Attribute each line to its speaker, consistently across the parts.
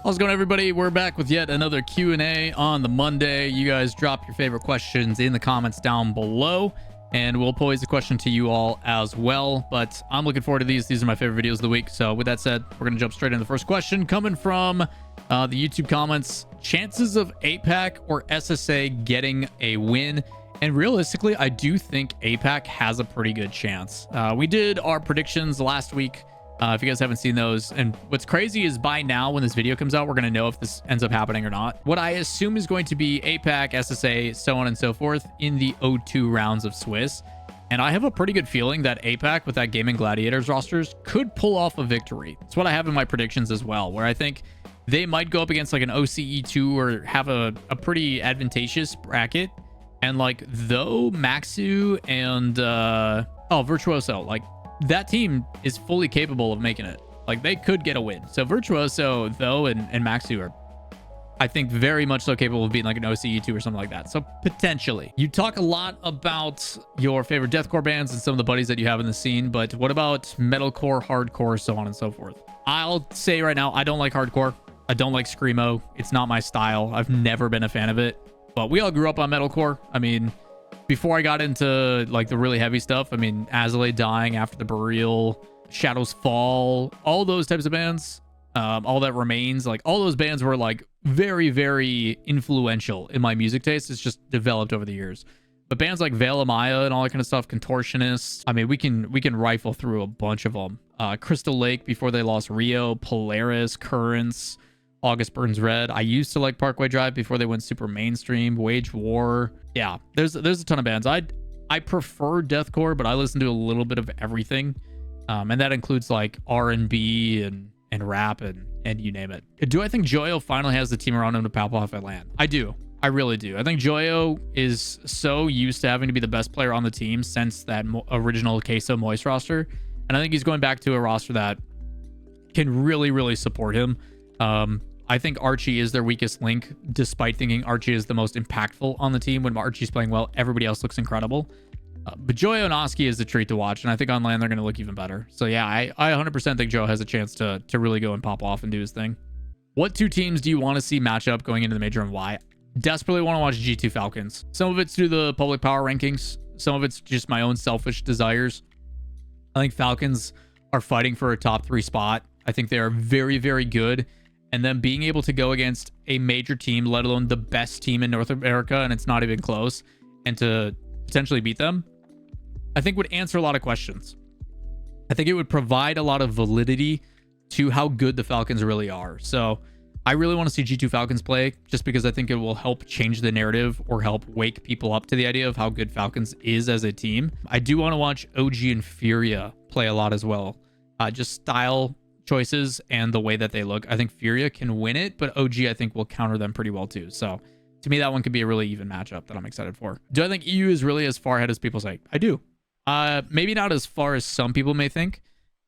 Speaker 1: How's it going, everybody? We're back with yet another Q&A on the Monday. You guys drop your favorite questions in the comments down below, and we'll pose the question to you all as well. But I'm looking forward to these. These are my favorite videos of the week. So with that said, we're going to jump straight into the first question coming from the YouTube comments. Chances of APAC or SSA getting a win? And realistically, I do think APAC has a pretty good chance. We did our predictions last week. If you guys haven't seen those, and what's crazy is by now when this video comes out, we're going to know if this ends up happening or not. What I assume is going to be APAC, SSA, so on and so forth in the O2 rounds of Swiss. And I have a pretty good feeling that APAC with that Gaming Gladiators rosters could pull off a victory. It's what I have in my predictions as well, where I think they might go up against like an OCE2 or have a pretty advantageous bracket. And like though Maxu and Virtuoso, like that team is fully capable of making it. Like they could get a win. So Virtuoso though and Maxu are, I think, very much so capable of being like an OCE2 or something like that. So potentially. You talk a lot about your favorite deathcore bands and some of the buddies that you have in the scene, but what about metalcore, hardcore, so on and so forth? I'll say right now, I don't like hardcore. I don't like screamo. It's not my style. I've never been a fan of it. But we all grew up on metalcore. I mean, before I got into like the really heavy stuff, I mean, Azalea Dying, After the Burial, Shadows Fall, all those types of bands, All That Remains, like all those bands were like very, very influential in my music taste. It's just developed over the years. But bands like Veil of Maya and all that kind of stuff, Contortionists, I mean, we can rifle through a bunch of them. Crystal Lake before they lost Rio, Polaris, Currents, August Burns Red. I used to like Parkway Drive before they went super mainstream. Wage War. Yeah, there's a ton of bands. I prefer deathcore, but I listen to a little bit of everything, and that includes like R&B and rap and you name it. Do I think Joyo finally has the team around him to pop off at LAN? I do. I really do. I think Joyo is so used to having to be the best player on the team since that original Queso Moist roster, and I think he's going back to a roster that can really, really support him. I think Archie is their weakest link, despite thinking Archie is the most impactful on the team. When Archie's playing well, everybody else looks incredible. But Joyo and Oski is the treat to watch, and I think on LAN they're going to look even better. So yeah, I 100% think Joe has a chance to really go and pop off and do his thing. What two teams do you want to see match up going into the major and why? Desperately want to watch G2 Falcons. Some of it's through the public power rankings. Some of it's just my own selfish desires. I think Falcons are fighting for a top 3 spot. I think they are very, very good. And then being able to go against a major team, let alone the best team in North America, and it's not even close, and to potentially beat them, I think would answer a lot of questions. I think it would provide a lot of validity to how good the Falcons really are. So I really want to see G2 Falcons play, just because I think it will help change the narrative or help wake people up to the idea of how good Falcons is as a team. I do want to watch OG and Furia play a lot as well. Just style choices and the way that they look. I think Furia can win it, but OG I think will counter them pretty well too. So to me, that one could be a really even matchup that I'm excited for. Do I think EU is really as far ahead as people say? I do. Maybe not as far as some people may think,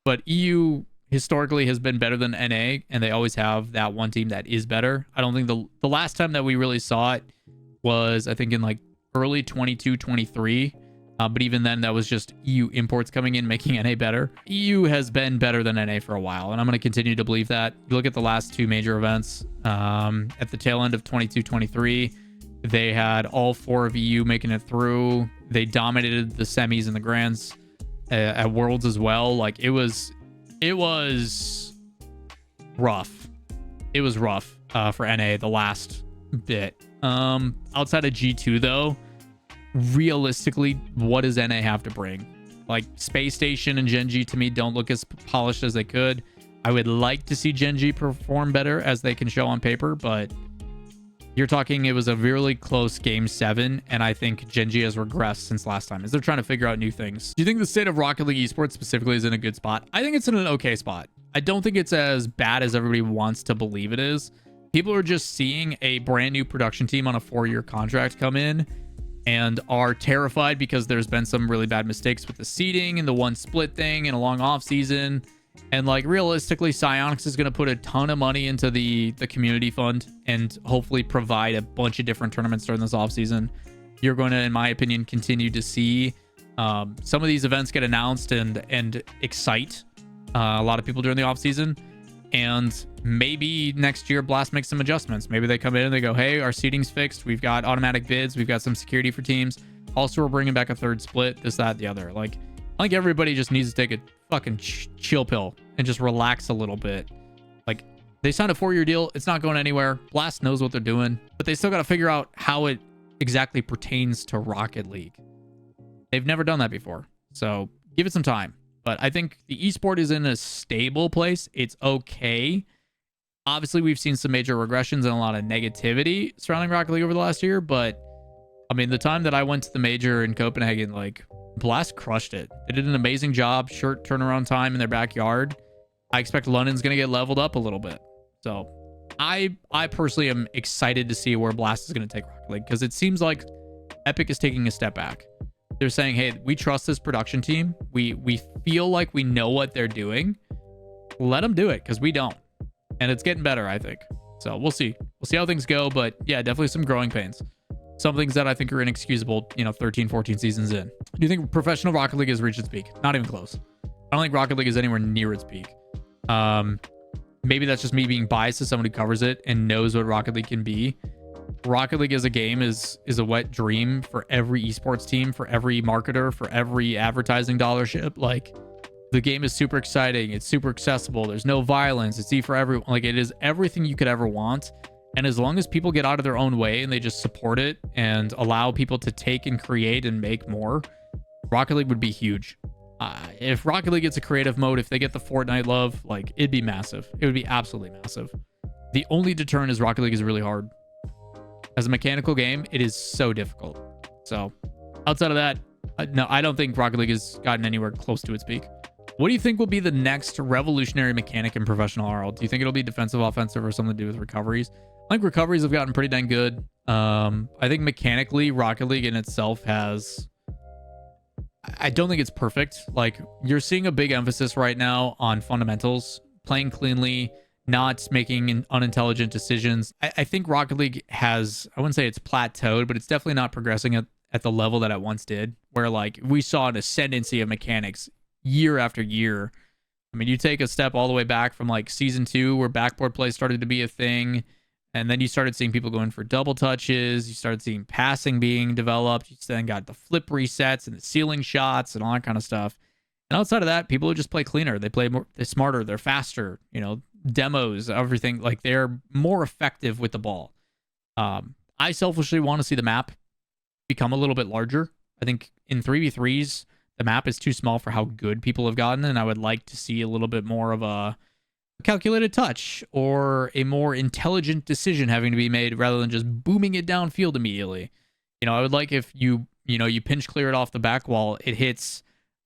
Speaker 1: but EU historically has been better than NA, and they always have that one team that is better. I don't think the last time that we really saw it was, I think, in like early 22, 23. But even then, that was just EU imports coming in, making NA better. EU has been better than NA for a while, and I'm going to continue to believe that. You look at the last 2 major events, at the tail end of 22-23, they had all 4 of EU making it through. They dominated the semis and the grands at Worlds as well. Like it was rough. It was rough for NA the last bit. Outside of G2 though, realistically, what does NA have to bring? Like Space Station and GenG to me don't look as polished as they could. I would like to see GenG perform better as they can show on paper, but you're talking, it was a really close game 7, and I think GenG has regressed since last time as they're trying to figure out new things. Do you think the state of Rocket League Esports specifically is in a good spot? I think it's in an okay spot. I don't think it's as bad as everybody wants to believe it is. People are just seeing a brand new production team on a 4-year contract come in and are terrified because there's been some really bad mistakes with the seeding and the one split thing and a long off season. And like realistically, Psyonix is going to put a ton of money into the community fund and hopefully provide a bunch of different tournaments during this off season. You're going to, in my opinion, continue to see some of these events get announced and excite a lot of people during the off season. And maybe next year Blast makes some adjustments. Maybe they come in and they go, hey, our seating's fixed. We've got automatic bids. We've got some security for teams. Also, we're bringing back a third split, this, that, the other. Like, I think everybody just needs to take a fucking chill pill and just relax a little bit. Like, they signed a 4-year deal. It's not going anywhere. Blast knows what they're doing, but they still got to figure out how it exactly pertains to Rocket League. They've never done that before. So give it some time. But I think the esport is in a stable place. It's okay. Obviously, we've seen some major regressions and a lot of negativity surrounding Rocket League over the last year. But I mean, the time that I went to the major in Copenhagen, like, Blast crushed it. They did an amazing job. Short turnaround time in their backyard. I expect London's going to get leveled up a little bit. So I personally am excited to see where Blast is going to take Rocket League, because it seems like Epic is taking a step back. They're saying, hey, we trust this production team. We feel like we know what they're doing. Let them do it, because we don't. And it's getting better, I think. So we'll see. We'll see how things go. But yeah, definitely some growing pains. Some things that I think are inexcusable, 13, 14 seasons in. Do you think professional Rocket League has reached its peak? Not even close. I don't think Rocket League is anywhere near its peak. Maybe that's just me being biased as someone who covers it and knows what Rocket League can be. Rocket League as a game is a wet dream for every esports team, for every marketer, for every advertising dollarship. Like, the game is super exciting. It's super accessible. There's no violence. It's for everyone. Like, it is everything you could ever want. And as long as people get out of their own way and they just support it and allow people to take and create and make more, Rocket League would be huge. If Rocket League gets a creative mode, if they get the Fortnite love, like, it'd be massive. It would be absolutely massive. The only deterrent is Rocket League is really hard. As a mechanical game, it is so difficult. So outside of that, no, I don't think Rocket League has gotten anywhere close to its peak. What do you think will be the next revolutionary mechanic in professional RL? Do you think it'll be defensive, offensive, or something to do with recoveries? I think recoveries have gotten pretty dang good. I think mechanically, Rocket League in itself has... I don't think it's perfect. Like, you're seeing a big emphasis right now on fundamentals, playing cleanly, not making unintelligent decisions. I think Rocket League has, I wouldn't say it's plateaued, but it's definitely not progressing at the level that it once did, where, like, we saw an ascendancy of mechanics year after year. I mean, you take a step all the way back from, like, season 2, where backboard play started to be a thing. And then you started seeing people going for double touches. You started seeing passing being developed. You then got the flip resets and the ceiling shots and all that kind of stuff. And outside of that, people just play cleaner. They play more, they're smarter. They're faster. Demos, everything. Like, they're more effective with the ball. I selfishly want to see the map become a little bit larger. I think in 3v3s, the map is too small for how good people have gotten. And I would like to see a little bit more of a calculated touch or a more intelligent decision having to be made rather than just booming it downfield immediately. I would like if you pinch clear it off the back wall, it hits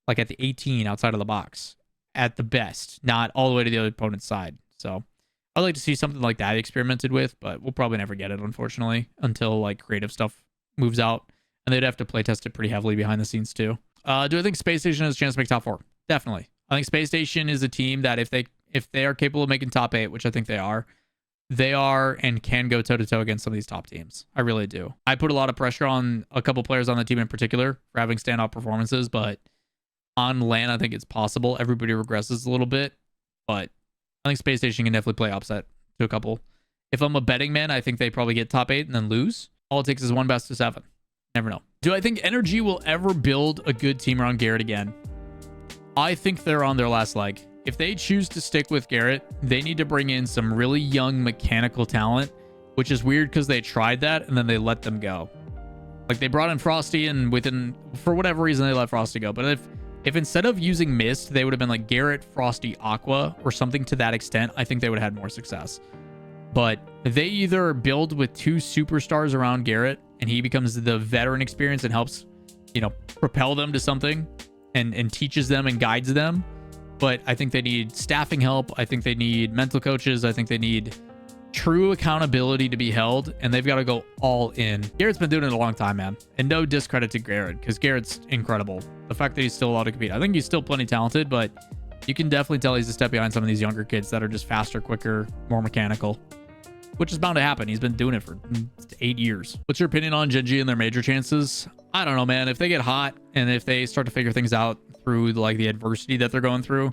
Speaker 1: like at the 18 outside of the box at the best, not all the way to the other opponent's side. So I'd like to see something like that experimented with, but we'll probably never get it, unfortunately, until, like, creative stuff moves out, and they'd have to play test it pretty heavily behind the scenes too. Do I think Space Station has a chance to make top 4? Definitely. I think Space Station is a team that if they are capable of making top 8, which I think they are and can go toe-to-toe against some of these top teams. I really do. I put a lot of pressure on a couple players on the team in particular for having standout performances, but on LAN, I think it's possible. Everybody regresses a little bit, but I think Space Station can definitely play upset to a couple. If I'm a betting man, I think they probably get top 8 and then lose. All it takes is one best of 7. Never know. Do I think NRG will ever build a good team around Garrett again? I think they're on their last leg. If they choose to stick with Garrett, they need to bring in some really young mechanical talent, which is weird because they tried that and then they let them go. Like, they brought in Frosty and for whatever reason, they let Frosty go. But if instead of using Mist, they would have been like Garrett, Frosty, Aqua, or something to that extent, I think they would have had more success. But they either build with 2 superstars around Garrett and he becomes the veteran experience and helps, propel them to something and teaches them and guides them. But I think they need staffing help. I think they need mental coaches. I think they need true accountability to be held, and they've got to go all in. Garrett's been doing it a long time, man. And no discredit to Garrett, because Garrett's incredible. The fact that he's still allowed to compete. I think he's still plenty talented, but you can definitely tell he's a step behind some of these younger kids that are just faster, quicker, more mechanical, which is bound to happen. He's been doing it for 8 years. What's your opinion on GenG and their major chances? I don't know, man. If they get hot and if they start to figure things out through, like, the adversity that they're going through,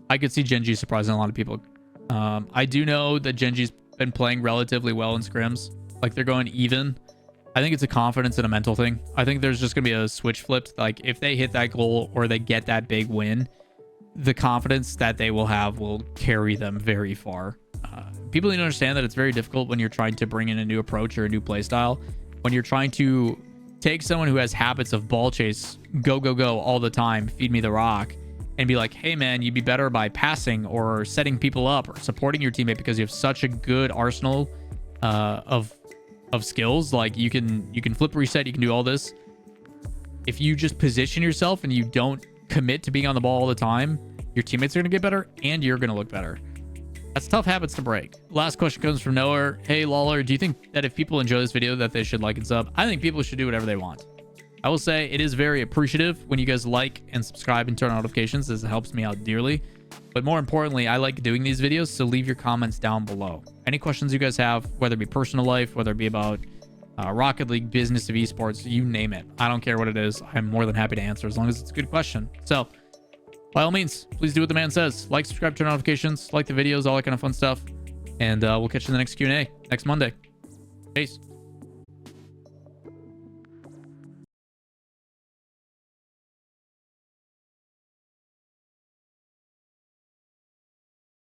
Speaker 1: I could see GenG surprising a lot of people I do know that GenG's been playing relatively well in scrims. Like, they're going even. I think it's a confidence and a mental thing. I think there's just going to be a switch flipped. Like, if they hit that goal or they get that big win, the confidence that they will have will carry them very far. People need to understand that it's very difficult when you're trying to bring in a new approach or a new play style. When you're trying to take someone who has habits of ball chase, go, go, go all the time, feed me the rock, and be like, hey, man, you'd be better by passing or setting people up or supporting your teammate because you have such a good arsenal of skills. Like, you can flip reset, you can do all this. If you just position yourself and you don't commit to being on the ball all the time, your teammates are going to get better and you're going to look better. That's tough habits to break. Last question comes from Noah. Hey, Lawler, do you think that if people enjoy this video that they should like and sub? I think people should do whatever they want. I will say it is very appreciative when you guys like and subscribe and turn on notifications, as it helps me out dearly. But more importantly, I like doing these videos, so leave your comments down below. Any questions you guys have, whether it be personal life, whether it be about Rocket League, business of esports, you name it. I don't care what it is. I'm more than happy to answer as long as it's a good question. So by all means, please do what the man says. Like, subscribe, turn on notifications, like the videos, all that kind of fun stuff. And we'll catch you in the next Q&A next Monday. Peace.